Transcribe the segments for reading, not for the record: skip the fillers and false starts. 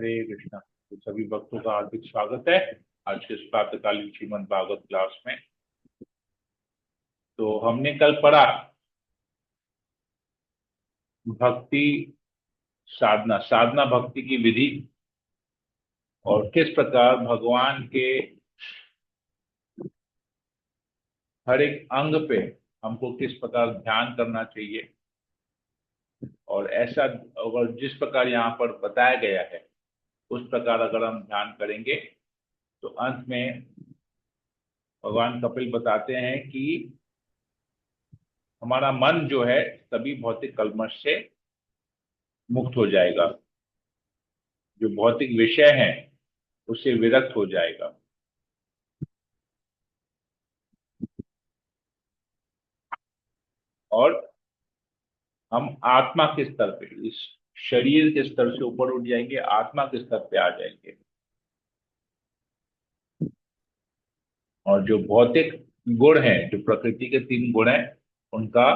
हरे कृष्णा। तो सभी भक्तों का हार्दिक स्वागत है आज के इस प्रातःकालीन श्रीमद् भागवत क्लास में। तो हमने कल पढ़ा भक्ति साधना साधना भक्ति की विधि और किस प्रकार भगवान के हर एक अंग पे हमको किस प्रकार ध्यान करना चाहिए। और ऐसा अगर जिस प्रकार यहाँ पर बताया गया है उस प्रकार अगर हम ध्यान करेंगे तो अंत में भगवान कपिल बताते हैं कि हमारा मन जो है सभी भौतिक कल्मश से मुक्त हो जाएगा, जो भौतिक विषय है उससे विरक्त हो जाएगा। और हम आत्मा के स्तर पे, इस शरीर के स्तर से ऊपर उठ जाएंगे, आत्मा के स्तर पे आ जाएंगे। और जो भौतिक गुण है, जो प्रकृति के तीन गुण हैं, उनका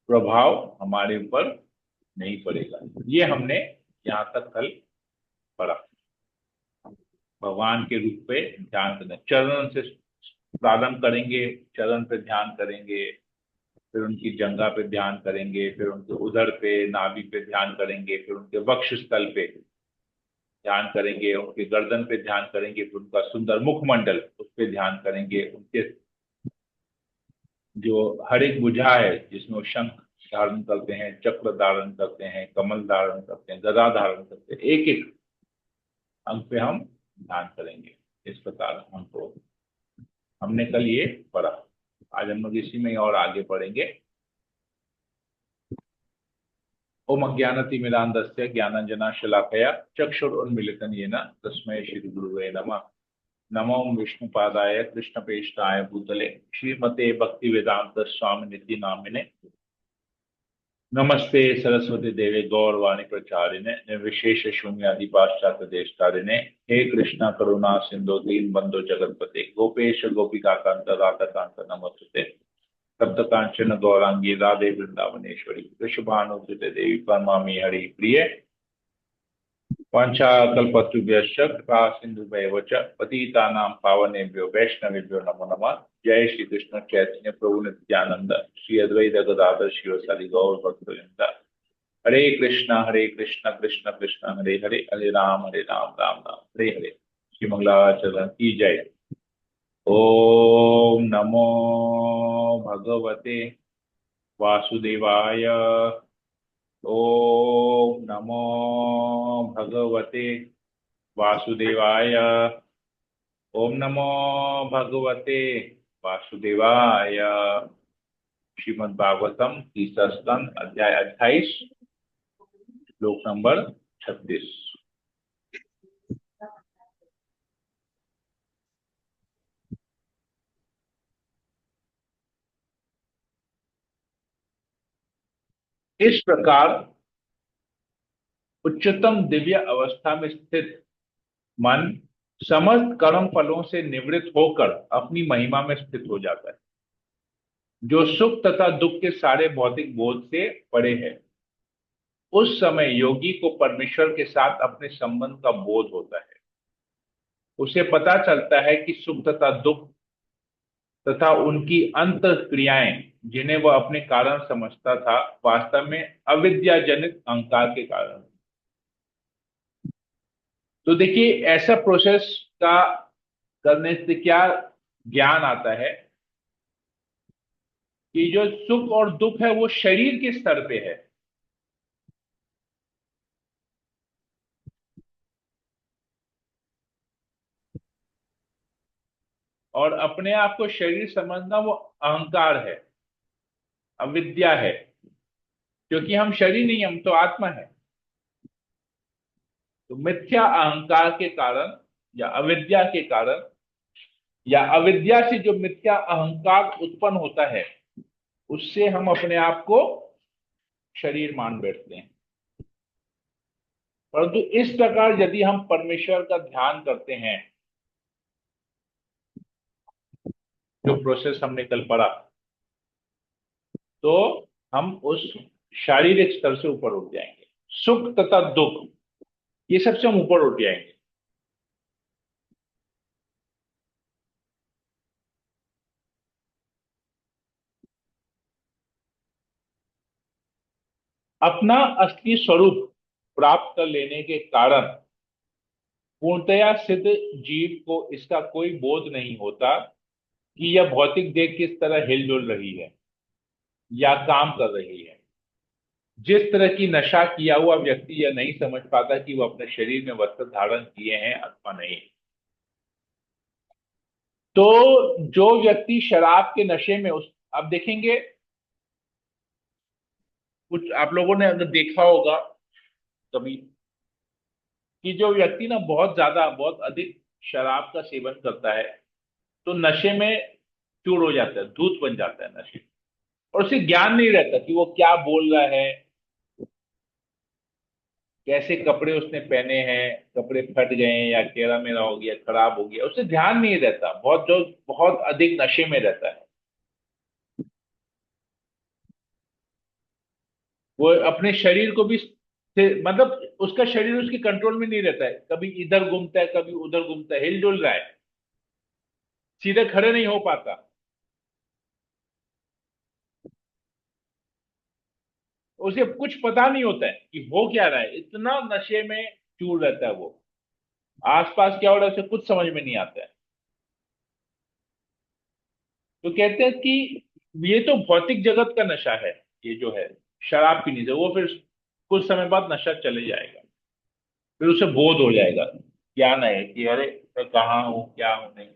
प्रभाव हमारे ऊपर नहीं पड़ेगा। ये हमने यहाँ तक कल पढ़ा। भगवान के रूप पे ध्यान करना, चरण से प्रारंभ करेंगे, चरण पे ध्यान करेंगे, फिर उनकी जंघा पे ध्यान करेंगे, फिर उनके उदर पे नाभि पे ध्यान करेंगे, फिर उनके वक्ष स्थल पे ध्यान करेंगे, उनके गर्दन पे ध्यान करेंगे, फिर उनका सुंदर मुखमंडल उस पे ध्यान करेंगे, उनके जो हर एक भुजा है जिसमें वो शंख धारण करते हैं, चक्र धारण करते हैं, कमल धारण करते हैं, गदा धारण करते हैं, एक एक अंग पे हम ध्यान करेंगे। इस प्रकार हमने कल ये पढ़ा। आज हम लोग इसी में और आगे पढ़ेंगे। ओम अज्ञानतिमिरान्धस्य ज्ञानाञ्जनशलाकया चक्षुरुन्मीलितं येन तस्मै श्रीगुरुवे नमः। नमो विष्णुपादाय कृष्णप्रेष्ठाय भूतले श्रीमते भक्तिवेदांत स्वामी निधि नामिने नमस्ते सरस्वती देवे गौरवाणी प्रचारिणे निर्विशेष शून्यादि पाश्चात्य देशतारिणे। हे कृष्णा करुणा सिंधु दीन बंधु जगतपते गोपेश गोपिका कांत राधा कांत नमस्ते। सप्त कांचन गौरांगी राधे वृंदावनेश्वरी वृषभानुसुते देवी परमामी हरि प्रिय। वाञ्छाकल्पतरुभ्यश्च कृपा सिन्धुभ्येव च पतितानां पावनेभ्यो वैष्णवेभ्यो नमो नमः। जय श्री कृष्ण चैतन्य प्रभु नित्यानंद श्री अद्वैत गदाधर शिवसादि गौर भक्तवृंद। हरे कृष्ण कृष्ण कृष्ण हरे हरे, हरे राम राम राम हरे हरे। श्री मंगलाचरण की जय। ओम नमो भगवते वासुदेवाय। ओम नमो भगवते वासुदेवाय। ओम नमो भगवते वासुदेवाय। श्रीमद् भागवतम तीसरा स्कंद अध्याय 28 श्लोक नंबर 36। इस प्रकार उच्चतम दिव्य अवस्था में स्थित मन समस्त कर्म फलों से निवृत्त होकर अपनी महिमा में स्थित हो जाता है, जो सुख तथा दुख के सारे भौतिक बोध से परे है। उस समय योगी को परमेश्वर के साथ अपने संबंध का बोध होता है। उसे पता चलता है कि सुख तथा दुख तथा उनकी अंत क्रियाएं, जिन्हें वह अपने कारण समझता था, वास्तव में अविद्याजनित अहंकार के कारण। तो देखिए, ऐसा प्रोसेस का करने से क्या ज्ञान आता है कि जो सुख और दुख है वो शरीर के स्तर पे है। और अपने आप को शरीर समझना वो अहंकार है, अविद्या है। क्योंकि हम शरीर नहीं, हम तो आत्मा है। तो मिथ्या अहंकार के कारण या अविद्या के कारण या अविद्या से जो मिथ्या अहंकार उत्पन्न होता है, उससे हम अपने आप को शरीर मान बैठते हैं। परंतु इस प्रकार यदि हम परमेश्वर का ध्यान करते हैं, जो प्रोसेस हमने कल पढ़ा, तो हम उस शारीरिक स्तर से ऊपर उठ जाएंगे, सुख तथा दुख, ये सबसे हम ऊपर उठ जाएंगे। अपना असली स्वरूप प्राप्त कर लेने के कारण पूर्णतया सिद्ध जीव को इसका कोई बोध नहीं होता कि यह भौतिक देह किस तरह हिलजुल रही है या काम कर रही है। जिस तरह की नशा किया हुआ व्यक्ति यह नहीं समझ पाता कि वह अपने शरीर में वस्त्र धारण किए हैं अथवा नहीं। तो जो व्यक्ति शराब के नशे में उस, अब देखेंगे, कुछ आप लोगों ने अगर देखा होगा कभी, कि जो व्यक्ति ना बहुत ज्यादा बहुत अधिक शराब का सेवन करता है तो नशे में चूर हो जाता है, धूत बन जाता है नशे में। और उसे ज्ञान नहीं रहता कि वो क्या बोल रहा है, कैसे कपड़े उसने पहने हैं, कपड़े फट गए हैं या टेढ़ा मेढ़ा हो गया, खराब हो गया, उसे ध्यान नहीं रहता, बहुत जो बहुत अधिक नशे में रहता है। वो अपने शरीर को भी मतलब उसका शरीर उसके कंट्रोल में नहीं रहता है, कभी इधर घूमता है कभी उधर घूमता है, हिलजुल रहा है, सीधे खड़े नहीं हो पाता। उसे कुछ पता नहीं होता है कि हो क्या रहा है, इतना नशे में चूर रहता है वो। आसपास क्या हो रहा है उसे कुछ समझ में नहीं आता है। तो कहते हैं कि ये तो भौतिक जगत का नशा है, ये जो है शराब पीने से, वो फिर कुछ समय बाद नशा चले जाएगा, फिर उसे बोध हो जाएगा, ज्ञान है कि अरे मैं कहाँ हूँ क्या हूँ नहीं।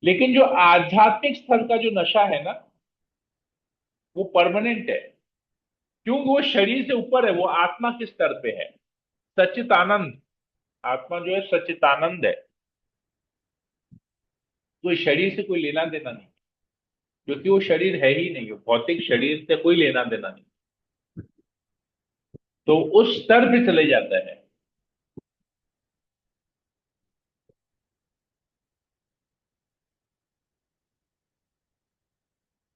लेकिन जो आध्यात्मिक स्तर का जो नशा है ना, वो परमानेंट है, क्योंकि वो शरीर से ऊपर है, वो आत्मा के स्तर पे है, सच्चिदानंद। आत्मा जो है सच्चिदानंद है, कोई शरीर से कोई लेना देना नहीं, क्योंकि वो शरीर है ही नहीं, वो भौतिक शरीर से कोई लेना देना नहीं। तो उस स्तर पे चले जाता है।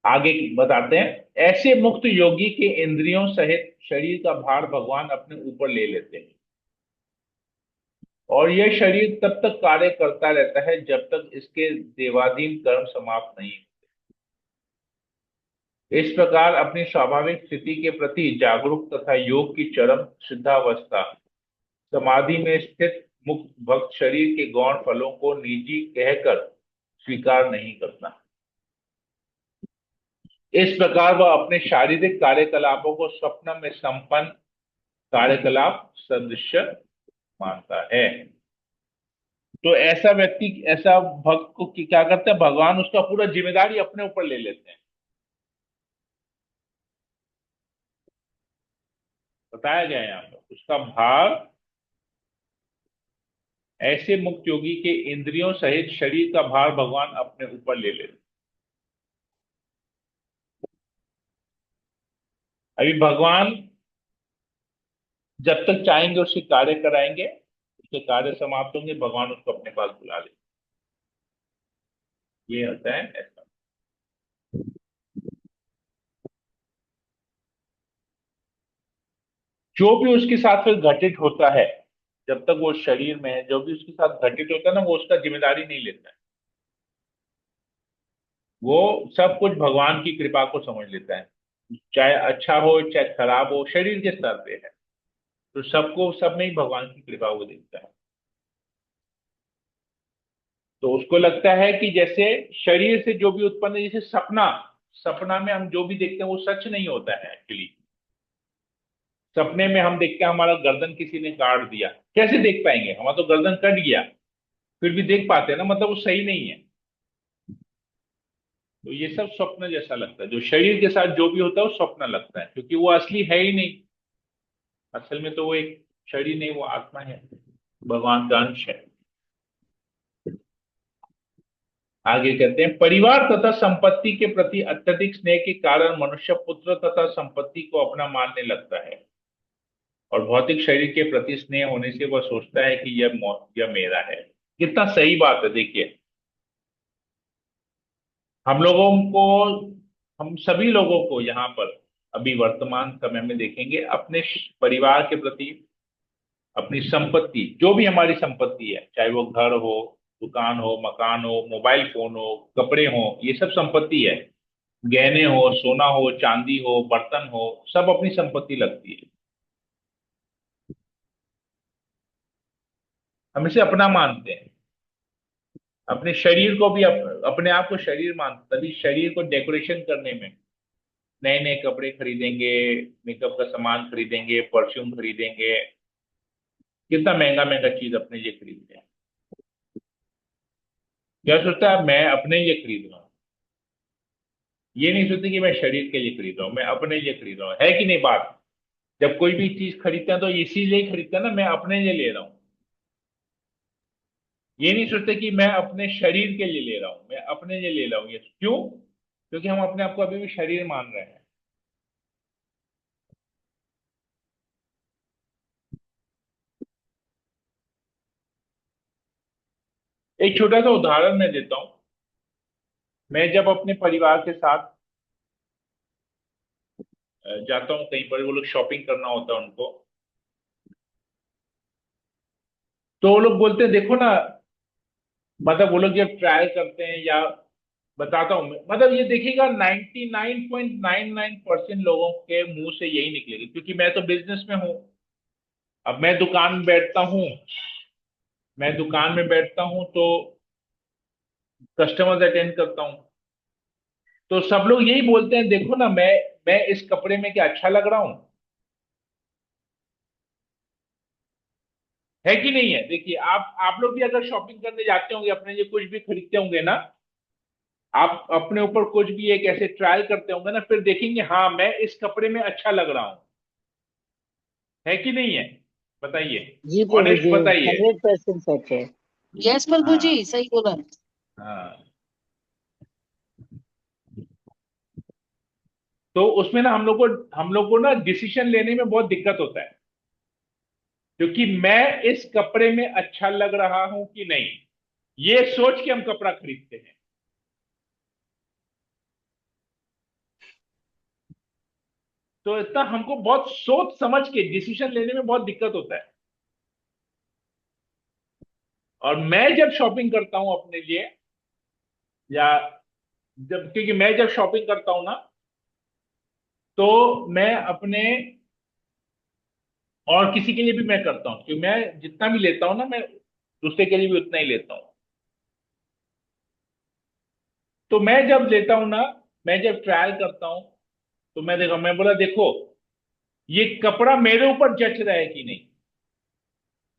आगे बताते हैं, ऐसे मुक्त योगी के इंद्रियों सहित शरीर का भार भगवान अपने ऊपर ले लेते हैं, और यह शरीर तब तक कार्य करता रहता है जब तक इसके देवाधीन कर्म समाप्त नहीं। इस प्रकार अपनी स्वाभाविक स्थिति के प्रति जागरूक तथा योग की चरम सिद्धावस्था समाधि में स्थित मुक्त भक्त शरीर के गौण फलों को निजी कहकर स्वीकार नहीं करता। इस प्रकार वह अपने शारीरिक कार्यकलापों को स्वप्न में संपन्न कार्यकलाप सदृश मानता है। तो ऐसा व्यक्ति, ऐसा भक्त को क्या करते हैं, भगवान उसका पूरा जिम्मेदारी अपने ऊपर ले लेते हैं। बताया गया है यहाँ पर, उसका भार, ऐसे मुक्त योगी के इंद्रियों सहित शरीर का भार भगवान अपने ऊपर ले लेते हैं। अभी भगवान जब तक चाहेंगे उसके कार्य कराएंगे, उसके कार्य समाप्त होंगे, भगवान उसको अपने पास बुला लेंगे। ये होता है ऐसा। जो भी उसके साथ फिर घटित होता है, जब तक वो शरीर में है, जो भी उसके साथ घटित होता है ना, वो उसका जिम्मेदारी नहीं लेता है। वो सब कुछ भगवान की कृपा को समझ लेता है, चाहे अच्छा हो चाहे खराब हो, शरीर के स्तर पे है, तो सबको सब में ही भगवान की कृपा वो देखता है। तो उसको लगता है कि जैसे शरीर से जो भी उत्पन्न है, जैसे सपना, सपना में हम जो भी देखते हैं वो सच नहीं होता है एक्चुअली। सपने में हम देखते हैं हमारा गर्दन किसी ने काट दिया, कैसे देख पाएंगे, हमारा तो गर्दन कट गया, फिर भी देख पाते हैं ना, मतलब वो सही नहीं है। तो ये सब स्वप्न जैसा लगता है, जो शरीर के साथ जो भी होता है वो स्वप्न लगता है, क्योंकि वो असली है ही नहीं। असल में तो वो एक शरीर नहीं, वो आत्मा है, भगवान का अंश है। आगे कहते हैं, परिवार तथा संपत्ति के प्रति अत्यधिक स्नेह के कारण मनुष्य पुत्र तथा संपत्ति को अपना मानने लगता है, और भौतिक शरीर के प्रति स्नेह होने से वह सोचता है कि यह मेरा है। कितना सही बात है, देखिए। हम लोगों को, हम सभी लोगों को यहाँ पर अभी वर्तमान समय में देखेंगे अपने परिवार के प्रति, अपनी संपत्ति, जो भी हमारी संपत्ति है, चाहे वो घर हो, दुकान हो, मकान हो, मोबाइल फोन हो, कपड़े हो, ये सब संपत्ति है। गहने हो, सोना हो, चांदी हो, बर्तन हो, सब अपनी संपत्ति लगती है। हम इसे अपना मानते हैं। अपने शरीर को भी अपने आप को शरीर मानते, तभी शरीर को डेकोरेशन करने में नए नए कपड़े खरीदेंगे, मेकअप का सामान खरीदेंगे, परफ्यूम खरीदेंगे, कितना महंगा महंगा चीज अपने लिए खरीदते हैं। क्या सोचता है मैं अपने लिए खरीद रहा हूँ, ये नहीं सोचते कि मैं शरीर के लिए खरीद रहा हूँ, मैं अपने लिए खरीद रहा हूँ, है कि नहीं बात। जब कोई भी चीज खरीदते हैं तो इसीलिए ही खरीदते हैं ना, मैं अपने लिए ले रहा हूँ। ये नहीं सोचते कि मैं अपने शरीर के लिए ले रहा हूँ, मैं अपने लिए ले रहा हूँ। ये क्यों? क्योंकि हम अपने आप को अभी भी शरीर मान रहे हैं। एक छोटा सा उदाहरण मैं देता हूँ। मैं जब अपने परिवार के साथ जाता हूँ कहीं पर, वो लोग शॉपिंग करना होता है उनको, तो वो लोग बोलते हैं देखो ना, मतलब वो लोग जब ट्रायल करते हैं या, बताता हूँ मैं, मतलब ये देखिएगा 99.99% लोगों के मुंह से यही निकलेगा, क्योंकि मैं तो बिजनेस में हूँ। अब मैं दुकान में बैठता हूँ, मैं दुकान में बैठता हूँ तो कस्टमर्स अटेंड करता हूँ, तो सब लोग यही बोलते हैं देखो ना, मैं इस कपड़े में क्या अच्छा लग रहा हूँ, है कि नहीं है। देखिए आप लोग भी अगर शॉपिंग करने जाते होंगे, अपने लिए कुछ भी खरीदते होंगे ना, आप अपने ऊपर कुछ भी एक ऐसे ट्रायल करते होंगे ना, फिर देखेंगे हाँ मैं इस कपड़े में अच्छा लग रहा हूँ, है कि नहीं है। बताइए, जी प्रभु ऑनेस्ट जी, बताइए। 100% सच है। यस प्रभु जी, हाँ। सही बोला। हाँ। तो उसमें ना हम लोग को ना डिसीजन लेने में बहुत दिक्कत होता है, क्योंकि मैं इस कपड़े में अच्छा लग रहा हूं कि नहीं, ये सोच के हम कपड़ा खरीदते हैं। तो इतना हमको बहुत सोच समझ के डिसीजन लेने में बहुत दिक्कत होता है। और मैं जब शॉपिंग करता हूं अपने लिए, या जब, क्योंकि मैं जब शॉपिंग करता हूं ना, तो मैं अपने और किसी के लिए भी मैं करता हूं, क्योंकि मैं जितना भी लेता हूं ना, मैं दूसरे के लिए भी उतना ही लेता हूं। तो मैं जब लेता हूं ना, मैं जब ट्रायल करता हूं, तो मैं बोला देखो, ये कपड़ा मेरे ऊपर जच रहा है कि नहीं।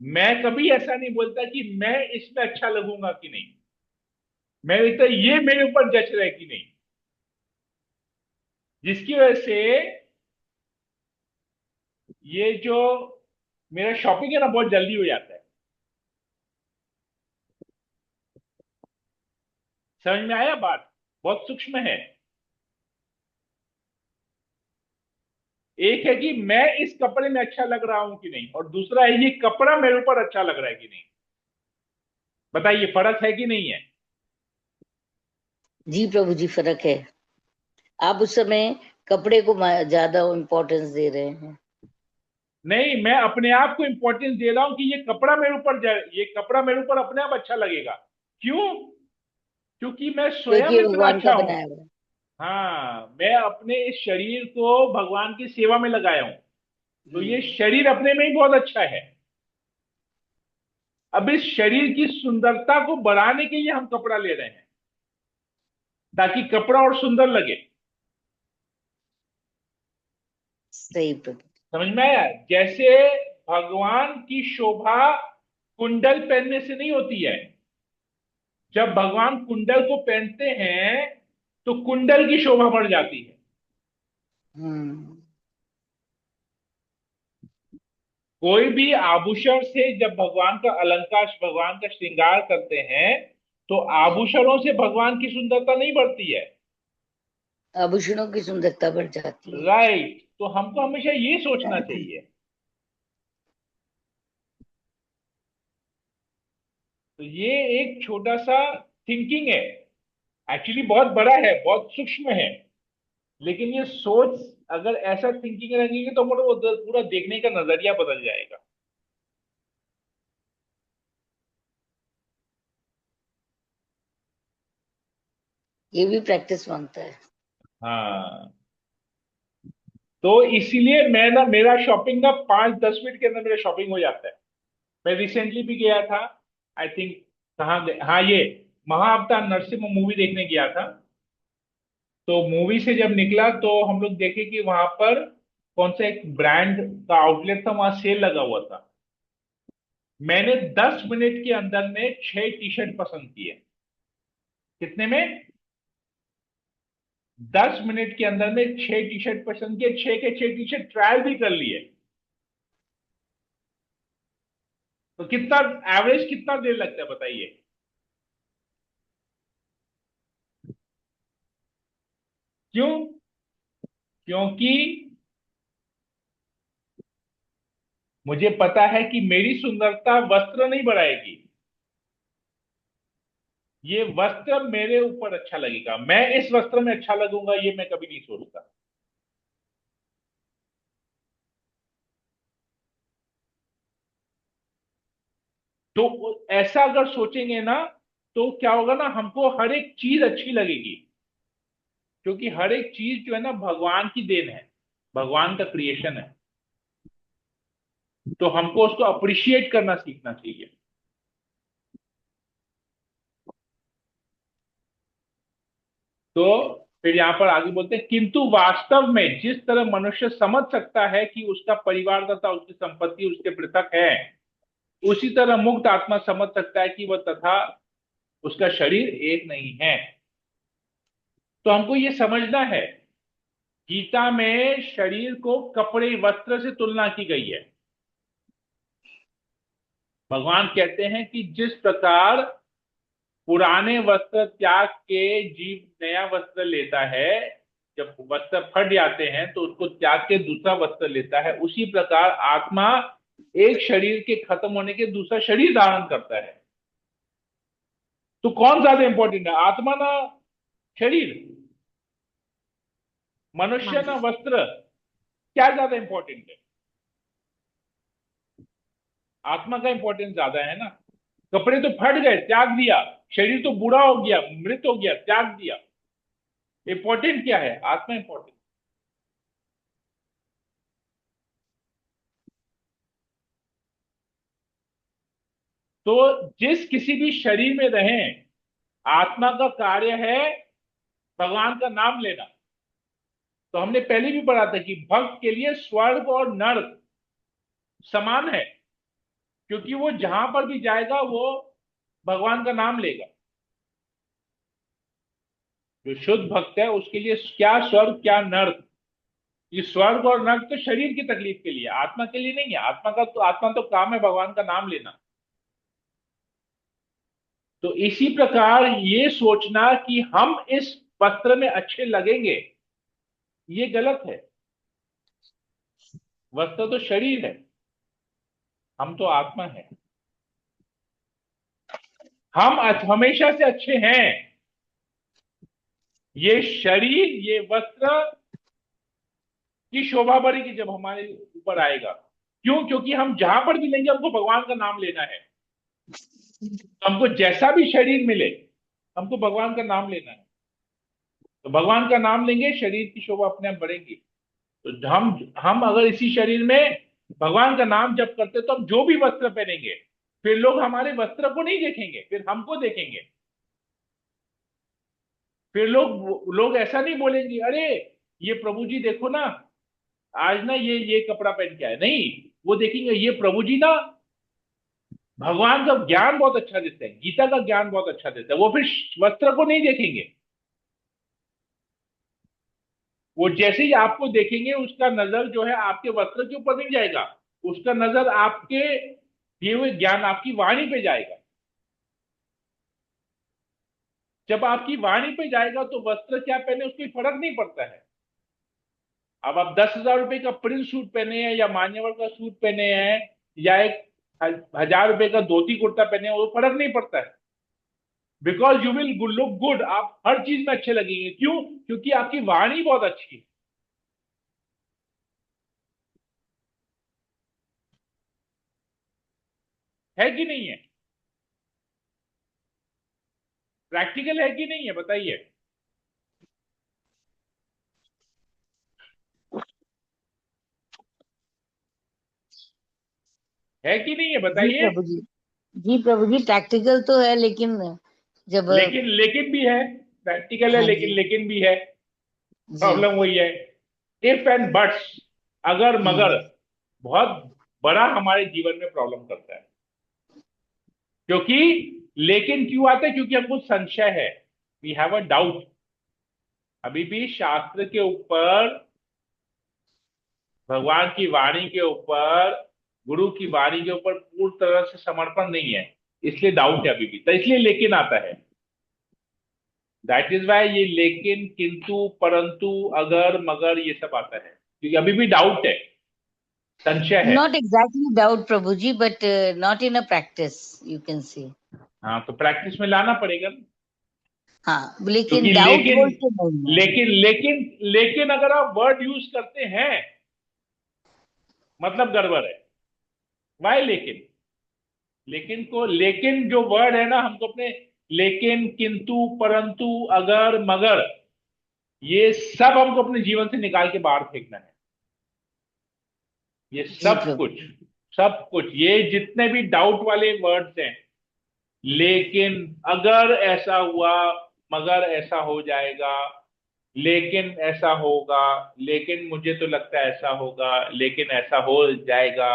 मैं कभी ऐसा नहीं बोलता कि मैं इसमें अच्छा लगूंगा कि नहीं, मैं बोलता ये मेरे ऊपर जच रहा है कि नहीं, जिसकी वजह से ये जो मेरा शॉपिंग है ना, बहुत जल्दी हो जाता है। समझ में आया बात? बहुत सूक्ष्म है। एक है कि मैं इस कपड़े में अच्छा लग रहा हूं कि नहीं, और दूसरा है ये कपड़ा मेरे ऊपर अच्छा लग रहा है कि नहीं। बताइए फर्क है कि नहीं है। जी प्रभु जी, फर्क है। आप उस समय कपड़े को ज्यादा इम्पोर्टेंस दे रहे हैं। नहीं, मैं अपने आप को इंपॉर्टेंस दे रहा हूं कि ये कपड़ा मेरे ऊपर अपने आप अच्छा लगेगा। क्यों? क्योंकि मैं स्वयं क्योंकि ये इतना भगवान का अच्छा हूं। बनाया हुआ है। हाँ, मैं अपने इस शरीर को भगवान की सेवा में लगाया हूं, तो ये हम्म। शरीर अपने में ही बहुत अच्छा है। अब इस शरीर की सुंदरता को बढ़ाने के लिए हम कपड़ा ले रहे हैं, ताकि कपड़ा और सुंदर लगे। सही प्रभु। समझ में आया? जैसे भगवान की शोभा कुंडल पहनने से नहीं होती है। जब भगवान कुंडल को पहनते हैं तो कुंडल की शोभा बढ़ जाती है। हम्म। कोई भी आभूषण से जब भगवान का अलंकार, भगवान का श्रृंगार करते हैं, तो आभूषणों से भगवान की सुंदरता नहीं बढ़ती है। आभूषणों की सुंदरता बढ़ जाती है। राइट, तो हमको हमेशा ये सोचना चाहिए। तो ये एक छोटा सा थिंकिंग है, एक्चुअली बहुत बड़ा है, बहुत सूक्ष्म है, लेकिन ये सोच अगर ऐसा थिंकिंग रखेंगे तो हमारा वो पूरा देखने का नजरिया बदल जाएगा। ये भी प्रैक्टिस मांगता है। हाँ, तो इसीलिए मैं ना, मेरा शॉपिंग ना 5-10 मिनट के अंदर मेरा शॉपिंग हो जाता है। मैं रिसेंटली भी गया था, आई थिंक, हाँ, ये महाअवतार नरसिम्हा मूवी देखने गया था। तो मूवी से जब निकला तो हम लोग देखे कि वहां पर कौन सा एक ब्रांड का आउटलेट था, वहां सेल लगा हुआ था। मैंने 10 मिनट के अंदर में 6 टी शर्ट पसंद किए। कितने में? 10 मिनट के अंदर में 6 टी शर्ट पसंद किए, 6 के 6 टी शर्ट ट्रायल भी कर लिए। तो कितना एवरेज, कितना देर लगता है बताइए? क्यों? क्योंकि मुझे पता है कि मेरी सुंदरता वस्त्र नहीं बढ़ाएगी, ये वस्त्र मेरे ऊपर अच्छा लगेगा, मैं इस वस्त्र में अच्छा लगूंगा, ये मैं कभी नहीं सोचता। तो ऐसा अगर सोचेंगे ना, तो क्या होगा ना, हमको हर एक चीज अच्छी लगेगी। क्योंकि हर एक चीज जो है ना, भगवान की देन है, भगवान का क्रिएशन है। तो हमको उसको अप्रिशिएट करना सीखना चाहिए। तो फिर यहां पर आगे बोलते हैं, किंतु वास्तव में जिस तरह मनुष्य समझ सकता है कि उसका परिवार तथा उसकी संपत्ति उसके पृथक है, उसी तरह मुक्त आत्मा समझ सकता है कि वह तथा उसका शरीर एक नहीं है। तो हमको ये समझना है, गीता में शरीर को कपड़े वस्त्र से तुलना की गई है। भगवान कहते हैं कि जिस प्रकार पुराने वस्त्र त्याग के जीव नया वस्त्र लेता है, जब वस्त्र फट जाते हैं तो उसको त्याग के दूसरा वस्त्र लेता है, उसी प्रकार आत्मा एक शरीर के खत्म होने के दूसरा शरीर धारण करता है। तो कौन ज्यादा इंपॉर्टेंट है, आत्मा ना शरीर? मनुष्य ना वस्त्र? क्या ज्यादा इंपॉर्टेंट है? आत्मा का इंपॉर्टेंस ज्यादा है ना। कपड़े तो फट गए, त्याग दिया। शरीर तो बूढ़ा हो गया, मृत हो गया, त्याग दिया। इंपॉर्टेंट क्या है? आत्मा इंपॉर्टेंट। तो जिस किसी भी शरीर में रहें, आत्मा का कार्य है भगवान का नाम लेना। तो हमने पहले भी पढ़ा था कि भक्त के लिए स्वर्ग और नर्क समान है, क्योंकि वो जहां पर भी जाएगा वो भगवान का नाम लेगा। जो शुद्ध भक्त है उसके लिए क्या स्वर्ग क्या नर्क। ये स्वर्ग और नर्क तो शरीर की तकलीफ के लिए, आत्मा के लिए नहीं है। आत्मा तो काम है भगवान का नाम लेना। तो इसी प्रकार ये सोचना कि हम इस वस्त्र में अच्छे लगेंगे, ये गलत है। वस्त्र तो शरीर है, हम तो आत्मा है। हम हमेशा से अच्छे हैं। ये शरीर, ये वस्त्र की शोभा बढ़ेगी जब हमारे ऊपर आएगा। क्यों? क्योंकि हम जहां पर भी लेंगे हमको भगवान का नाम लेना है। तो हमको जैसा भी शरीर मिले, हमको भगवान का नाम लेना है। तो भगवान का नाम लेंगे, शरीर की शोभा अपने आप बढ़ेगी। तो हम अगर इसी शरीर में भगवान का नाम जप करते, तो हम जो भी वस्त्र पहनेंगे, फिर लोग हमारे वस्त्र को नहीं देखेंगे, फिर हमको देखेंगे। फिर लोग ऐसा नहीं बोलेंगे, अरे ये प्रभु जी देखो ना, आज ना ये कपड़ा पहन के आए। नहीं, वो देखेंगे ये प्रभु जी ना भगवान का ज्ञान बहुत अच्छा देते हैं, गीता का ज्ञान बहुत अच्छा देते हैं। वो फिर वस्त्र को नहीं देखेंगे। वो जैसे ही आपको देखेंगे, उसका नजर जो है आपके वस्त्र के ऊपर नहीं जाएगा, उसका नजर आपके दिए हुए ज्ञान, आपकी वाणी पे जाएगा। जब आपकी वाणी पे जाएगा तो वस्त्र क्या पहने उसको फर्क नहीं पड़ता है। अब आप 10,000 रुपए का प्रिंस सूट पहने हैं या मान्यवर का सूट पहने हैं, या एक 1,000 रुपए का धोती कुर्ता पहने हैं, वो फर्क नहीं पड़ता है। Because you will look good, आप हर चीज में अच्छे लगेंगे। क्यों? क्योंकि आपकी वाणी बहुत अच्छी है। है कि नहीं है? प्रैक्टिकल है कि नहीं है, बताइए। है कि नहीं है, जी बताइए। प्रभु जी। जी प्रभु जी, प्रैक्टिकल तो है, लेकिन जब लेकिन लेकिन भी है। प्रैक्टिकल है हाँ लेकिन जी। लेकिन भी है। जी। प्रॉब्लम वही है। इफ एंड बट्स, अगर मगर, हम्म। बहुत बड़ा हमारे जीवन में प्रॉब्लम करता है। क्योंकि लेकिन क्यों आता है? क्योंकि हमको संशय है। We have a doubt. अभी भी शास्त्र के ऊपर, भगवान की वाणी के ऊपर, गुरु की वाणी के ऊपर पूर्ण तरह से समर्पण नहीं है। इसलिए डाउट है अभी भी, तो इसलिए लेकिन आता है। दैट इज वाई ये लेकिन, किंतु, परंतु, अगर, मगर, ये सब आता है क्योंकि अभी भी डाउट है, संशय है। नॉट एग्जैक्टली डाउट प्रभु जी, but not in a practice, you can see. हाँ, तो प्रैक्टिस में लाना पड़ेगा ना। हाँ, लेकिन क्योंकि डाउट लेकिन बोल के नहीं है। लेकिन अगर आप वर्ड यूज करते हैं, मतलब गड़बड़ है। वाई लेकिन? लेकिन को, लेकिन जो वर्ड है ना, हमको अपने लेकिन, किंतु, परंतु, अगर, मगर, ये सब हमको अपने जीवन से निकाल के बाहर फेंकना है। ये जी सब प्रभु। कुछ, सब कुछ, ये जितने भी डाउट वाले वर्ड्स हैं, लेकिन, अगर ऐसा हुआ, मगर ऐसा हो जाएगा, लेकिन ऐसा होगा, लेकिन मुझे तो लगता है ऐसा होगा, लेकिन ऐसा हो जाएगा,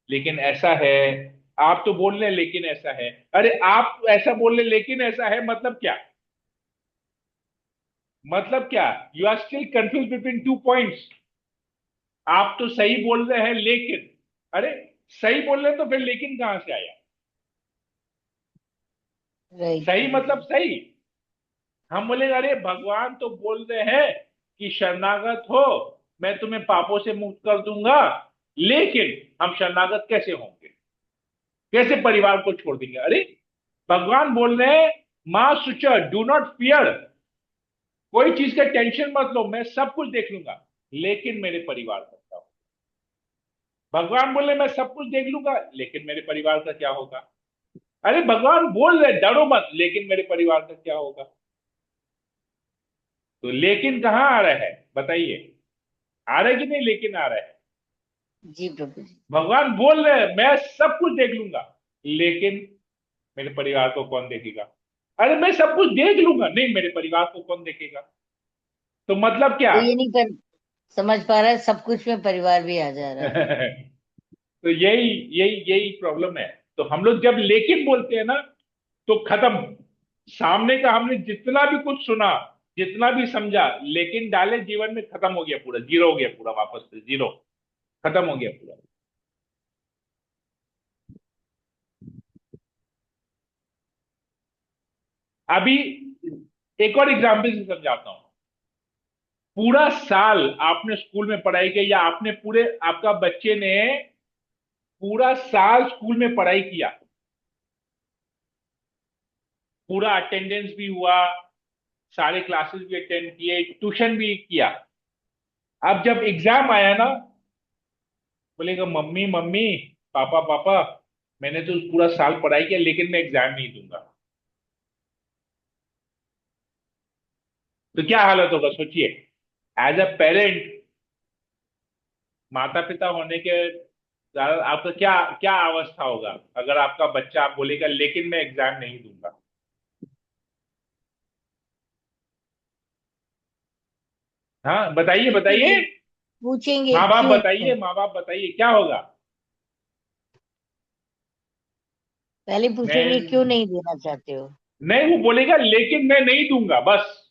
लेकिन ऐसा है। आप तो बोल रहे हैं लेकिन ऐसा है। अरे आप ऐसा बोल रहे हैं, लेकिन ऐसा है, मतलब क्या? मतलब क्या? You are still confuse between two points. आप तो सही बोल रहे हैं लेकिन, अरे सही बोल रहे हैं तो फिर लेकिन कहां से आया? राइट सही प्रभु मतलब जी। सही। हम बोले अरे भगवान तो बोल रहे हैं कि शरणागत हो, मैं तुम्हें पापों से मुक्त कर दूंगा, लेकिन हम शरणागत कैसे होंगे? कैसे परिवार को छोड़ देंगे? अरे भगवान बोल रहे हैं, मां सुचर, डू नॉट फियर, कोई चीज का टेंशन मत लो, मैं सब कुछ देख लूंगा, लेकिन मेरे परिवार का क्या होगा? भगवान बोले मैं सब कुछ देख लूंगा, लेकिन मेरे परिवार का क्या होगा? अरे भगवान बोल रहे डरो मत, लेकिन मेरे परिवार का क्या होगा? तो लेकिन कहाँ आ रहा है, बताइए? आ रहा है कि नहीं? लेकिन आ रहा है। जी प्रभु जी। भगवान बोल रहे हैं मैं सब कुछ देख लूंगा, लेकिन मेरे परिवार को कौन देखेगा? अरे मैं सब कुछ देख लूंगा, नहीं मेरे परिवार को कौन देखेगा? तो मतलब क्या? वो ये नहीं कर समझ पा रहा है, सब कुछ में परिवार भी आ जा रहा है। तो यही यही यही प्रॉब्लम है। तो हम लोग जब लेकिन बोलते हैं ना, तो खत्म। सामने का हमने जितना भी कुछ सुना, जितना भी समझा, लेकिन डाले जीवन में, खत्म हो गया, पूरा जीरो हो गया, पूरा वापस से जीरो, खत्म हो गया पूरा। अभी एक और एग्जाम्पल से समझाता हूं। पूरा साल आपने स्कूल में पढ़ाई की, या आपने पूरे, आपका बच्चे ने पूरा साल स्कूल में पढ़ाई किया, पूरा अटेंडेंस भी हुआ, सारे क्लासेस भी अटेंड किए, ट्यूशन भी किया। अब जब एग्जाम आया ना, बोलेगा मम्मी मम्मी, पापा पापा, मैंने तो पूरा साल पढ़ाई किया, लेकिन मैं एग्जाम नहीं दूंगा। तो क्या हालत होगा, सोचिए। एज अ पेरेंट, माता पिता होने के, आपका क्या क्या अवस्था होगा अगर आपका बच्चा बोलेगा लेकिन मैं एग्जाम नहीं दूंगा? हाँ बताइए बताइए। पूछेंगे। पूछेंगे माँ बाप क्यों। बताइए, माँ बाप बताइए क्या होगा? पहले पूछेंगे क्यों मैं, नहीं देना चाहते हो। नहीं वो बोलेगा लेकिन मैं नहीं दूंगा, बस।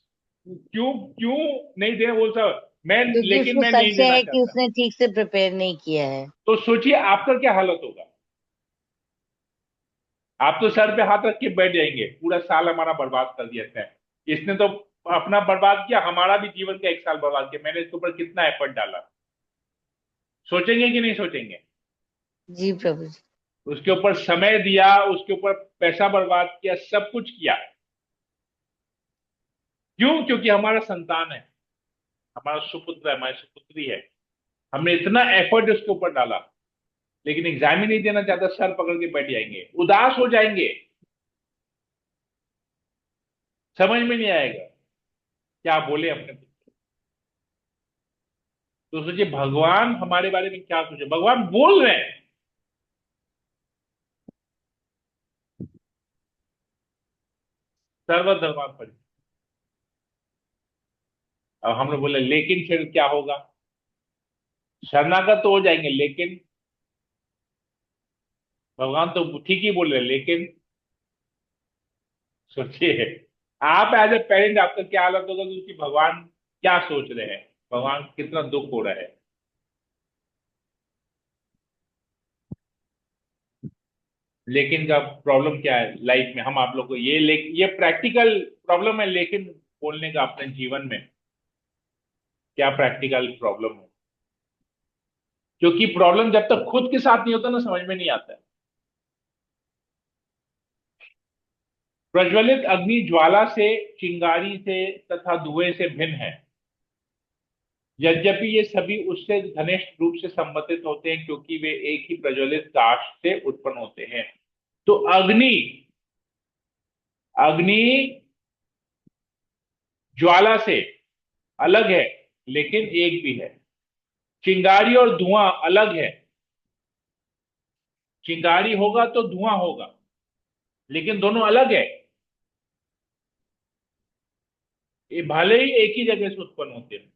क्यों? क्यों नहीं दे, बोल सब मैं, क्योंकि लेकिन उसको मैं नहीं संशय देना है कि चाहता। उसने ठीक से प्रिपेयर नहीं किया है। तो सोचिए आपका क्या हालत होगा। आप तो सर पे हाथ रख के बैठ जाएंगे, पूरा साल हमारा बर्बाद कर दिया था, इसने तो अपना बर्बाद किया, हमारा भी जीवन का एक साल बर्बाद किया, मैंने इसके ऊपर कितना एफर्ट डाला। सोचेंगे कि नहीं सोचेंगे? जी प्रभु जी। उसके ऊपर समय दिया, उसके ऊपर पैसा बर्बाद किया, सब कुछ किया। क्यों? क्योंकि हमारा संतान है, हमारा सुपुत्र है, हमारी सुपुत्री है। हमने इतना एफर्ट उसके ऊपर डाला, लेकिन एग्जाम ही नहीं देना चाहता, सर पकड़ के बैठ जाएंगे, उदास हो जाएंगे, समझ में नहीं आएगा क्या बोले अपने को। तो सोचिए भगवान हमारे बारे में क्या सोचे, भगवान बोल रहे हैं सर्वधर्मान पर। अब हम लोग बोले लेकिन फिर क्या होगा, शरणागत तो हो जाएंगे, लेकिन भगवान तो ठीक ही बोल रहे हैं, लेकिन सोचिए आप एज ए पेरेंट आपका क्या हालत होगा कि भगवान क्या सोच रहे हैं, भगवान कितना दुख हो रहा है। लेकिन का प्रॉब्लम क्या है लाइफ में, हम आप लोग को ये प्रैक्टिकल प्रॉब्लम है, लेकिन बोलने का अपने जीवन में क्या प्रैक्टिकल प्रॉब्लम है, क्योंकि प्रॉब्लम जब तक खुद के साथ नहीं होता ना समझ में नहीं आता है। प्रज्वलित अग्नि ज्वाला से, चिंगारी से तथा धुएं से भिन्न है, यद्यपि ये सभी उससे घनिष्ठ रूप से संबंधित होते हैं क्योंकि वे एक ही प्रज्वलित काष्ठ से उत्पन्न होते हैं। तो अग्नि, अग्नि ज्वाला से अलग है लेकिन एक भी है, चिंगारी और धुआं अलग है, चिंगारी होगा तो धुआं होगा, लेकिन दोनों अलग है। ये भले ही एक ही जगह से उत्पन्न होते हैं,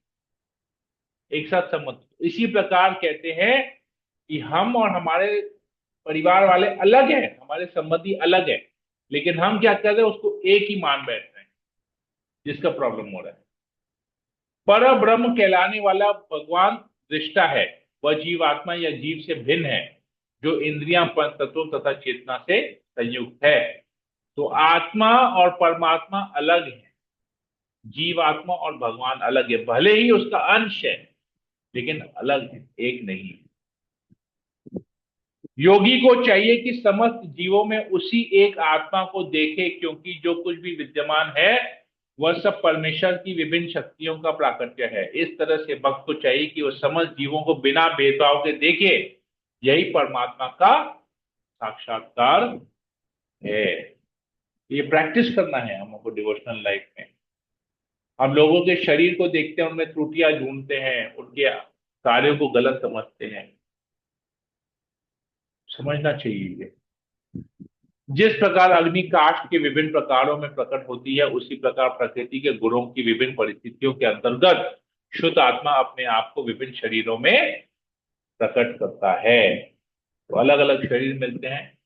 एक साथ संबंध। इसी प्रकार कहते हैं कि हम और हमारे परिवार वाले अलग हैं, हमारे संबंधी अलग है, लेकिन हम क्या कर रहे हैं उसको एक ही मान बैठ रहे हैं, जिसका प्रॉब्लम हो रहा है। पर ब्रह्म कहलाने वाला भगवान दृष्टा है, वह जीवात्मा या जीव से भिन्न है, जो इंद्रियां, पंच तत्वों तथा चेतना से संयुक्त है। तो आत्मा और परमात्मा अलग है, जीवात्मा और भगवान अलग है, भले ही उसका अंश है लेकिन अलग है, एक नहीं है। योगी को चाहिए कि समस्त जीवों में उसी एक आत्मा को देखे, क्योंकि जो कुछ भी विद्यमान है वह सब परमेश्वर की विभिन्न शक्तियों का प्राकट्य है। इस तरह से भक्त को चाहिए कि वह समस्त जीवों को बिना भेदभाव के देखे, यही परमात्मा का साक्षात्कार है। ये प्रैक्टिस करना है हमको डिवोशनल लाइफ में। हम लोगों के शरीर को देखते हैं, उनमें त्रुटियां ढूंढते हैं, उनके कार्यों को गलत समझते हैं, समझना चाहिए ये। जिस प्रकार अग्नि काष्ठ के विभिन्न प्रकारों में प्रकट होती है, उसी प्रकार प्रकृति के गुणों की विभिन्न परिस्थितियों के अंतर्गत शुद्ध आत्मा अपने आप को विभिन्न शरीरों में प्रकट करता है। तो अलग अलग शरीर मिलते हैं,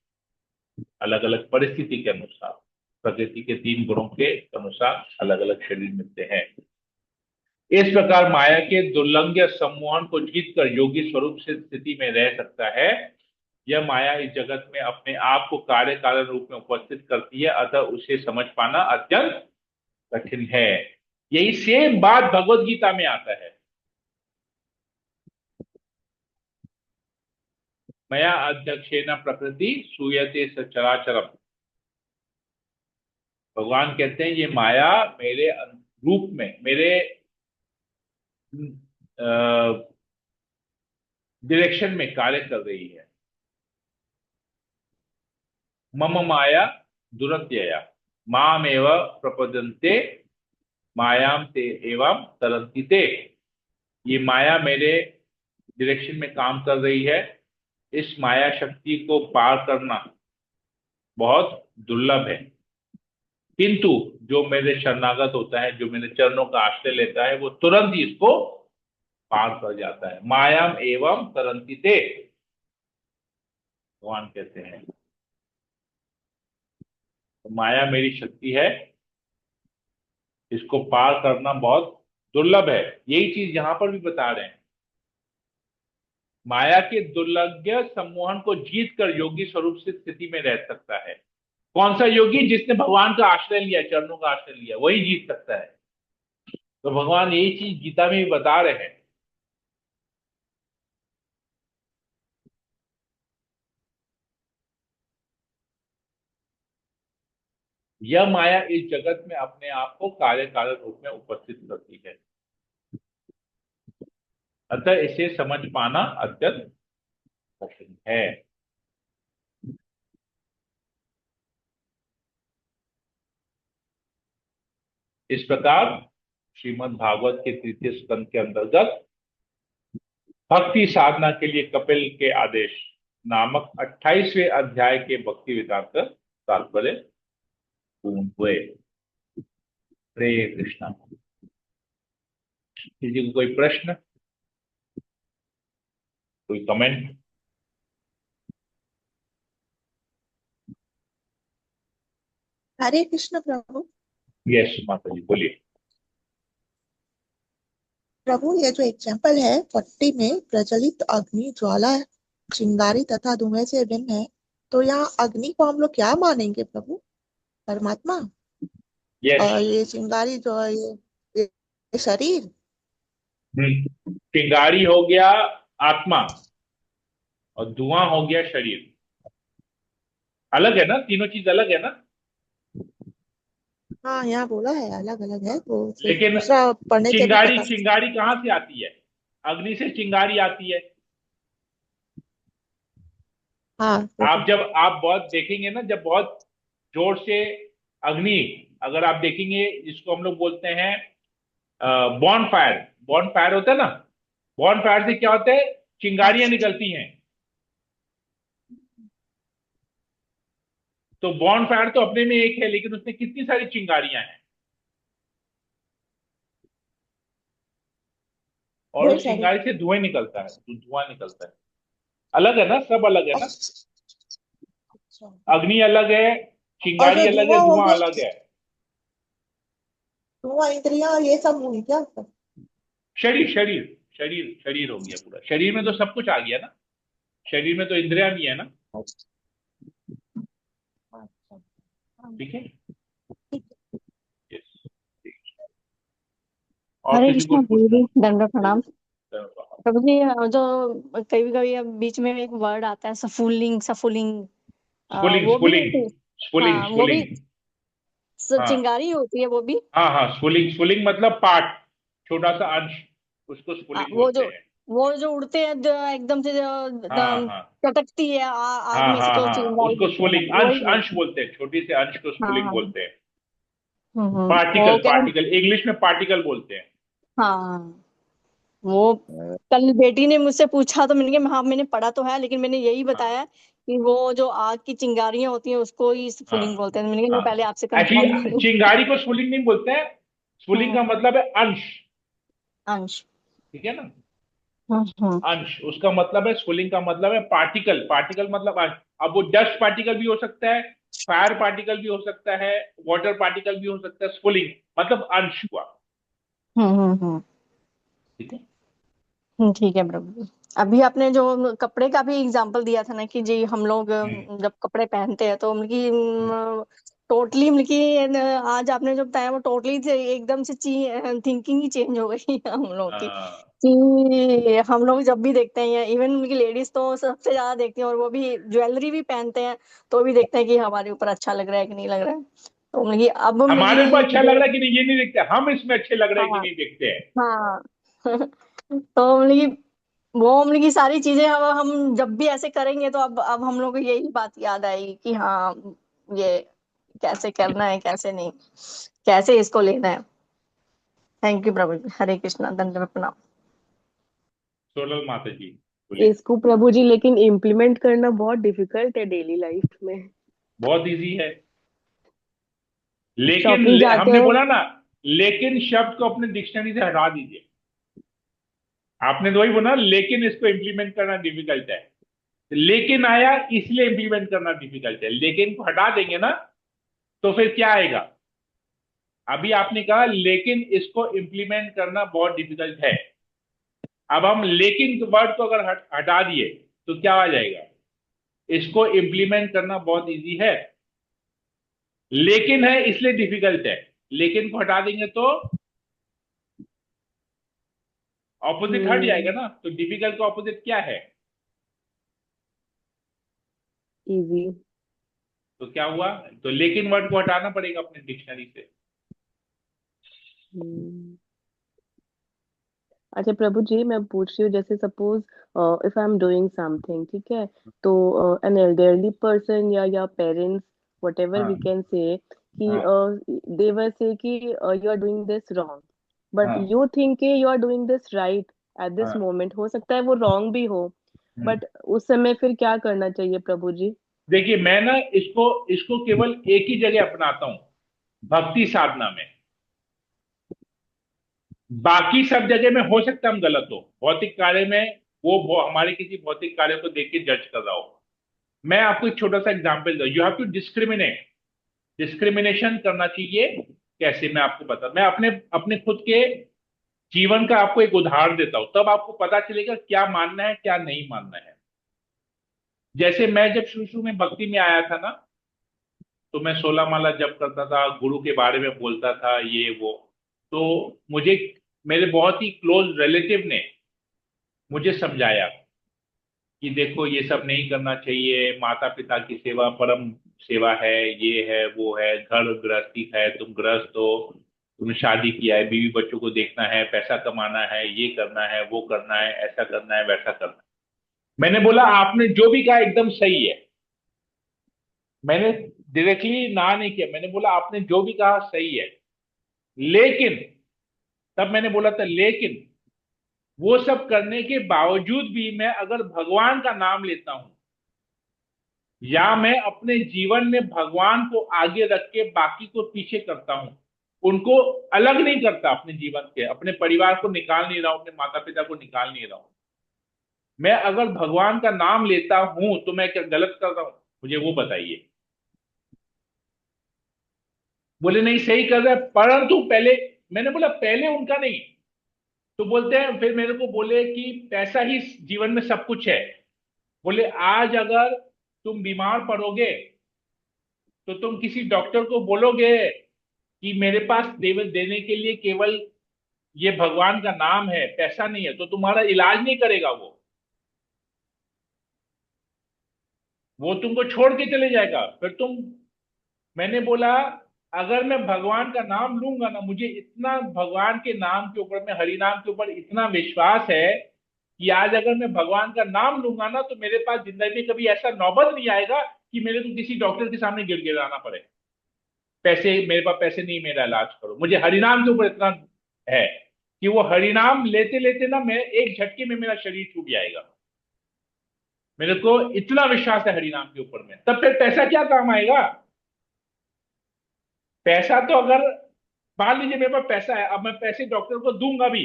अलग अलग परिस्थिति के अनुसार, प्रकृति के 3 गुणों के अनुसार अलग अलग शरीर मिलते हैं। इस प्रकार माया के दुर्लंघ्य सम्मोहन को जीतकर योगी स्वरूप से स्थिति में रह सकता है। यह माया इस जगत में अपने आप को कार्य कारण रूप में उपस्थित करती है, अतः उसे समझ पाना अत्यंत कठिन है। यही सेम बात भगवत गीता में आता है। मया अध्यक्षेण प्रकृति सूयते सचराचरम। भगवान कहते हैं ये माया मेरे रूप में, मेरे डायरेक्शन में कार्य कर रही है। मम माया दुरत्यया मामेव प्रपद्यन्ते मायाम ते एवं तरन्ति ते। ये माया मेरे डायरेक्शन में काम कर रही है। इस माया शक्ति को पार करना बहुत दुर्लभ है, किंतु जो मेरे शरणागत होता है, जो मेरे चरणों का आश्रय लेता है, वो तुरंत ही इसको पार कर जाता है। मायाम एवं तरन्ति ते, भगवान कहते हैं। तो माया मेरी शक्ति है, इसको पार करना बहुत दुर्लभ है। यही चीज यहां पर भी बता रहे हैं। माया के दुर्लभ्य सम्मोहन को जीत कर योगी स्वरूप से स्थिति में रह सकता है। कौन सा योगी? जिसने भगवान का आश्रय लिया, चरणों का आश्रय लिया, वही जीत सकता है। तो भगवान यही चीज गीता में भी बता रहे हैं। यह माया इस जगत में अपने आप को कार्य कारण रूप में उपस्थित करती है, अतः इसे समझ पाना अत्यंत कठिन है। इस प्रकार श्रीमद् भागवत के तृतीय स्कंद के अंतर्गत भक्ति साधना के लिए कपिल के आदेश नामक 28वें अध्याय के भक्ति वेदांत तात्पर्य पूर्ण हुए। हरे कृष्णा। किसी को कोई प्रश्न, कोई कमेंट? हरे कृष्ण प्रभु। यस माता जी बोलिए। प्रभु, ये जो एग्जाम्पल है 40 में, प्रज्वलित अग्नि, ज्वाला, चिंगारी तथा धुएं से भिन्न है, तो यहाँ अग्नि को हम लोग क्या मानेंगे प्रभु? परमात्मा? यस। और ये चिंगारी जो है, ये शरीर? चिंगारी हो गया आत्मा और धुआं हो गया शरीर। अलग है ना, तीनों चीज अलग है ना। हाँ, यहाँ बोला है अलग अलग है, तो फिर लेकिन दूसरा पढ़ने से भी चिंगारी पता। चिंगारी कहाँ से आती है? अग्नि से चिंगारी आती है। हाँ आप जब आप बहुत देखेंगे ना, जब बहुत जोर से अग्नि, अगर आप देखेंगे जिसको हम लोग बोलते हैं बॉन फायर, बॉन फायर होता है ना, बॉन फायर से क्या होता है? चिंगारियां निकलती हैं। तो बॉन फायर तो अपने में एक है, लेकिन उसमें कितनी सारी चिंगारियां हैं, और ढेर उस सारे। चिंगारी से धुएं निकलता है, तो धुआं निकलता है। अलग है ना, सब अलग है ना। अच्छा। अग्नि अलग है, और जो चिंगारी अलग है, धुआं हो धुआं गया, अलग है। धुआं, इंद्रियां, ये सब हुई क्या सब? शरीर शरीर शरीर शरीर हो गया पूरा। शरीर में तो सब कुछ आ गया ना, शरीर में तो इंद्रियां भी है ना। अच्छा। ठीक है। Yes. और हरे किसी को कृष्णा पूछना गुरु है? जी, दंडवत प्रणाम। हाँ। प्रभु जी, जो कभी कभी अब बीच में एक वर्ड आता है सफुलिंग सफुलिंग, स्फुलिंग वो भी स्फुलिंग स्फुलिंग हाँ, वो भी स्फुलिंग। हाँ चिंगारी होती है वो भी। हाँ हाँ, स्फुलिंग स्फुलिंग मतलब पार्ट, छोटा सा अंश, उसको स्फुलिंग वो बोलते जो हैं। उड़ते हैं, एकदम से हाँ हाँ चटकती है आग हाँ में से, हाँ तो हाँ, चिंगारी उसको बोलते हैं, स्फुलिंग वही अंश बोल। अंश बोलते हैं, छोटे से अंश को हाँ स्फुलिंग हाँ। बोलते हैं। हम्म। पार्टिकल, वो क्या। पार्टिकल इंग्लिश में पार्टिकल बोलते हैं। हाँ, वो कल बेटी ने मुझसे पूछा तो मैंने कहा हाँ मैंने पढ़ा तो है, लेकिन मैंने यही हाँ बताया कि वो जो आग की चिंगारियां होती हैं उसको ही हाँ स्फुलिंग बोलते हैं। मैंने कहा नहीं, हाँ। पहले आपसे कंफर्म कर एक्चुअली लूं। चिंगारी को स्फुलिंग नहीं बोलते हैं, स्फुलिंग का हम्म। मतलब है अंश। अंश। ठीक है ना। हम्म। अंश, उसका मतलब है, स्फुलिंग का मतलब है पार्टिकल, पार्टिकल मतलब अंश। अब वो डस्ट पार्टिकल भी हो सकता है, फायर पार्टिकल भी हो सकता है, वाटर पार्टिकल भी हो सकता है। स्फुलिंग मतलब अंश हुआ। हम्म। ठीक है। ठीक है प्रभु। अभी आपने जो कपड़े का भी एग्जांपल दिया था ना कि जी हम लोग हम्म, जब कपड़े पहनते हैं तो मतलब टोटली मतलब कि आज आपने जो बताया वो टोटली एकदम से थिंकिंग ही चेंज हो गई है हम लोग की, हाँ कि हम लोग जब भी देखते हैं, इवन उनकी लेडीज तो सबसे ज्यादा देखती हैं, और वो भी ज्वेलरी भी पहनते हैं तो भी देखते हैं कि हमारे ऊपर अच्छा लग रहा है कि नहीं लग रहा है। तो मतलब कि अब मतलब हमारे ऊपर अच्छा लग कि रहा है कि नहीं ये नहीं देखते, हम इसमें अच्छे लग रहे हैं कि हाँ नहीं देखते हैं। हाँ। तो मतलब कि वो मतलब की सारी चीजें अब हम जब भी ऐसे करेंगे तो अब हम लोग को यही बात याद आएगी कि हाँ, ये कैसे करना है, कैसे नहीं, कैसे इसको लेना है। थैंक यू प्रभु जी। हरे कृष्णा, दंडवत प्रणाम। सोनल माता जी बोलिए। इसको प्रभु जी लेकिन इम्प्लीमेंट करना बहुत डिफिकल्ट है डेली लाइफ में। बहुत इजी है, लेकिन शॉपिंग जाते हमने हैं। बोला ना, लेकिन शब्द को अपने डिक्शनरी से हटा दीजिए। आपने तो वही बोला, लेकिन इसको इंप्लीमेंट करना डिफिकल्ट है। लेकिन आया इसलिए इंप्लीमेंट करना डिफिकल्ट है। लेकिन को हटा देंगे ना, तो फिर क्या आएगा? अभी आपने कहा लेकिन इसको इंप्लीमेंट करना बहुत डिफिकल्ट है। अब हम लेकिन वर्ड को अगर हटा दिए तो क्या आ जाएगा? इसको इंप्लीमेंट करना बहुत इजी है। लेकिन है इसलिए डिफिकल्ट है। लेकिन को हटा देंगे तो ऑपोजिट हट जाएगा हम्म। ना। तो डिफिकल्ट का ऑपोजिट क्या है? इजी। तो क्या हुआ? तो लेकिन वर्ड को हटाना पड़ेगा अपने डिक्शनरी से। अच्छा प्रभु जी, मैं पूछ रही हूँ, जैसे suppose if I am doing something, ठीक है, तो एन एल्डरली पर्सन या पेरेंट्स, वट एवर वी हाँ कैन से, कि हाँ दे वर से कि you are doing this wrong, but हाँ यू थिंक कि you are doing this right at this हाँ। मोमेंट, हो सकता है वो रॉन्ग भी हो, हम्म। बट उस समय फिर क्या करना चाहिए प्रभु जी? देखिए, मैं ना इसको इसको केवल एक ही जगह अपनाता हूं, भक्ति साधना में। बाकी सब जगह में हो सकता है हम गलत हो, भौतिक कार्य में वो हमारे किसी भौतिक कार्य को देख के जज कर रहा हो। मैं आपको एक छोटा सा एग्जांपल दूं, you have to discriminate. Discrimination करना चाहिए। कैसे, मैं आपको बता, मैं अपने अपने खुद के जीवन का आपको एक उदाहरण देता हूं, तब आपको पता चलेगा क्या मानना है क्या नहीं मानना है। जैसे मैं जब शुरू शुरू में भक्ति में आया था ना, तो मैं 16 माला जप करता था, गुरु के बारे में बोलता था, ये वो। तो मुझे मेरे बहुत ही क्लोज रिलेटिव ने मुझे समझाया कि देखो ये सब नहीं करना चाहिए, माता पिता की सेवा परम सेवा है, ये है वो है, घर गृहस्थी है, तुम गृहस्थ हो, तुमने शादी किया है, बीवी बच्चों को देखना है, पैसा कमाना है, ये करना है वो करना है, ऐसा करना है वैसा करना है। मैंने बोला आपने जो भी कहा एकदम सही है। मैंने डायरेक्टली ना नहीं किया, मैंने बोला आपने जो भी कहा सही है, लेकिन तब मैंने बोला था लेकिन वो सब करने के बावजूद भी मैं अगर भगवान का नाम लेता हूं, या मैं अपने जीवन में भगवान को आगे रख के बाकी को पीछे करता हूं, उनको अलग नहीं करता अपने जीवन के, अपने परिवार को निकाल नहीं रहा हूं, अपने माता पिता को निकाल नहीं रहा हूं, मैं अगर भगवान का नाम लेता हूं तो मैं क्या गलत कर रहा हूं? मुझे वो बताइए। बोले नहीं सही कर रहा है, परंतु पहले, मैंने बोला पहले उनका नहीं। तो बोलते हैं, फिर मेरे को बोले कि पैसा ही जीवन में सब कुछ है। बोले आज अगर तुम बीमार पड़ोगे तो तुम किसी डॉक्टर को बोलोगे कि मेरे पास देने के लिए केवल ये भगवान का नाम है, पैसा नहीं है, तो तुम्हारा इलाज नहीं करेगा वो तुमको छोड़ के चले जाएगा फिर तुम। मैंने बोला अगर मैं भगवान का नाम लूंगा ना, मुझे इतना भगवान के नाम के ऊपर में, हरि नाम के ऊपर इतना विश्वास है कि आज अगर मैं भगवान का नाम लूंगा ना, तो मेरे पास जिंदगी में कभी ऐसा नौबत नहीं आएगा कि मेरे को किसी डॉक्टर के सामने गिड़गिड़ाना पड़े, पैसे मेरे पास पैसे नहीं, मेरा इलाज करो। मुझे हरिनाम के ऊपर इतना है कि वो हरिनाम लेते लेते ना, मैं एक झटके में मेरा शरीर छूट जाएगा। मेरे को इतना विश्वास है हरिनाम के ऊपर में, तब फिर पैसा क्या काम आएगा? पैसा तो अगर मान लीजिए मेरे पास पैसा है, अब मैं पैसे डॉक्टर को दूंगा भी,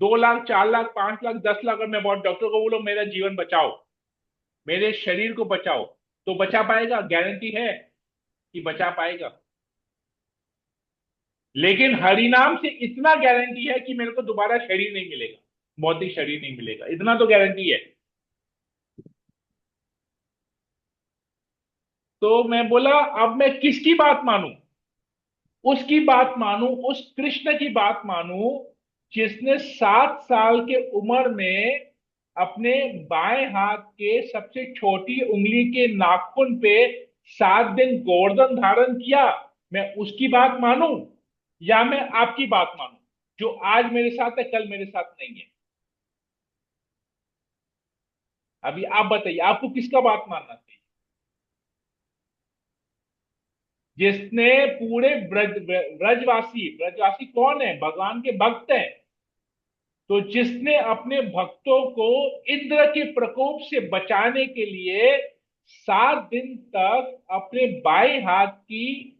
2 लाख 4 लाख 5 लाख 10 लाख, और मैं बहुत डॉक्टर को बोलो मेरा जीवन बचाओ, मेरे शरीर को बचाओ, तो बचा पाएगा? गारंटी है कि बचा पाएगा? लेकिन हरिनाम से इतना गारंटी है कि मेरे को दोबारा शरीर नहीं मिलेगा, भौतिक शरीर नहीं मिलेगा, इतना तो गारंटी है। तो मैं बोला अब मैं किसकी बात मानूं? उसकी बात मानूं, उस कृष्ण की बात मानूं जिसने 7 साल के उम्र में अपने बाएं हाथ के सबसे छोटी उंगली के नाखून पे 7 दिन गोवर्धन धारण किया। मैं उसकी बात मानूं या मैं आपकी बात मानूं, जो आज मेरे साथ है कल मेरे साथ नहीं है? अभी आप बताइए आपको किसका बात मानना चाहिए? जिसने पूरे ब्रजवासी, ब्रजवासी कौन है? भगवान के भक्त हैं। तो जिसने अपने भक्तों को इंद्र के प्रकोप से बचाने के लिए 7 दिन तक अपने बाएं हाथ की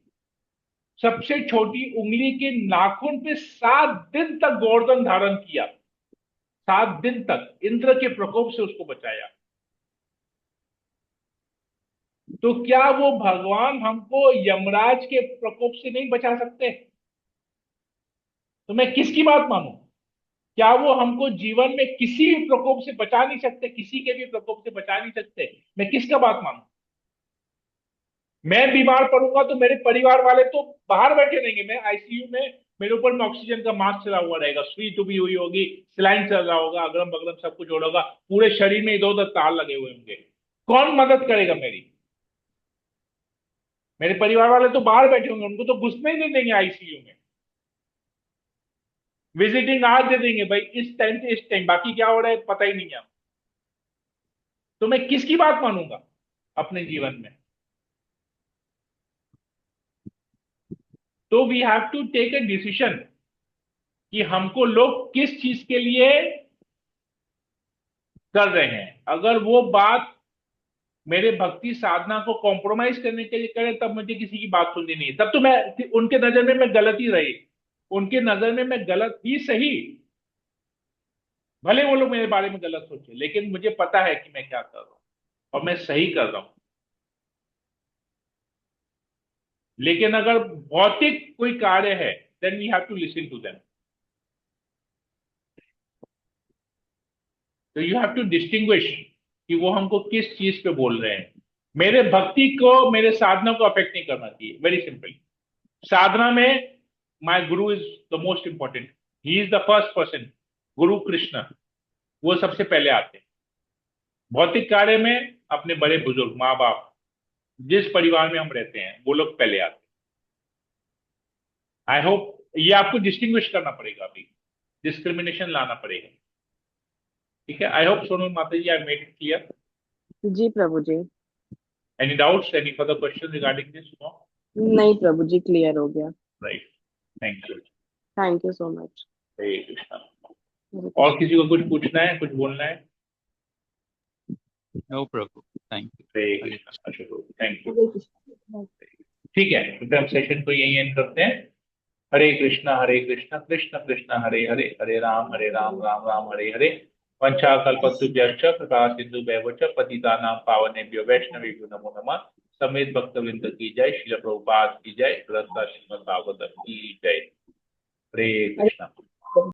सबसे छोटी उंगली के नाखून पे 7 दिन तक गोवर्धन धारण किया, 7 दिन तक इंद्र के प्रकोप से उसको बचाया, तो क्या वो भगवान हमको यमराज के प्रकोप से नहीं बचा सकते? तो मैं किसकी बात मानूं? क्या वो हमको जीवन में किसी भी प्रकोप से बचा नहीं सकते? किसी के भी प्रकोप से बचा नहीं सकते? मैं किसका बात मानूं? मैं बीमार पड़ूंगा तो मेरे परिवार वाले तो बाहर बैठे रहेंगे, मैं आईसीयू में, मेरे ऊपर में ऑक्सीजन का मास्क चला हुआ रहेगा, सुई टुबी हुई होगी, सिलाइन चल रहा होगा, अगरम बगरम सब कुछ हो रहा होगा, पूरे शरीर में इधर उधर तार लगे हुए होंगे। कौन मदद करेगा मेरी? मेरे परिवार वाले तो बाहर बैठे होंगे, उनको तो घुसने ही नहीं देंगे आईसीयू में। विजिटिंग आज दे देंगे भाई, इस टाइम से इस टाइम, बाकी क्या हो रहा है पता ही नहीं है। तो मैं किसकी बात मानूंगा अपने जीवन में? तो we have to take a decision कि हमको लोग किस चीज के लिए कर रहे हैं। अगर वो बात मेरे भक्ति साधना को कॉम्प्रोमाइज करने के लिए करे, तब मुझे किसी की बात सुननी नहीं है। तब तो मैं, उनके नजर में मैं गलत ही रही, उनके नजर में मैं गलत ही सही, भले वो लोग मेरे बारे में गलत सोचे, लेकिन मुझे पता है कि मैं क्या कर रहा हूं और मैं सही कर रहा हूं। लेकिन अगर भौतिक कोई कार्य है, then we have to listen to them. तो यू हैव टू डिस्टिंग्विश कि वो हमको किस चीज पे बोल रहे हैं। मेरे भक्ति को, मेरे साधना को अफेक्ट नहीं करना चाहिए। Very simple. साधना में my Guru is the most important, he is the first person. गुरु कृष्ण, वो सबसे पहले आते हैं। भौतिक कार्य में अपने बड़े बुजुर्ग, माँ बाप, जिस परिवार में हम रहते हैं, वो लोग पहले आते हैं। आई होप ये आपको डिस्टिंग्विश करना पड़ेगा, अभी डिस्क्रिमिनेशन लाना पड़ेगा। ठीक है। आई hope Sonu Mata ji I made it clear. जी Prabhu ji. Any doubts, any further question regarding this? नहीं प्रभु जी, क्लियर हो गया। Right, thank you. Thank you so much. Hare Krishna. और किसी को कुछ पूछना है, कुछ बोलना है? No Prabhu, thank you. Hare Krishna. Thank you. ठीक है, तो हम सेशन को यही एंड करते हैं। हरे कृष्णा कृष्ण कृष्ण हरे हरे, हरे राम राम राम हरे हरे। वंशाकल्पतरुभ्यश्च कृपा सिंधुभ्येव च पतितानां पावनेभ्यो वैष्णवेभ्यो नमो नमः। समेत भक्तवृंद की जय, श्रील प्रभुपाद की जय, ग्रंथ श्रीमद् भागवत की जय। हरे कृष्णा।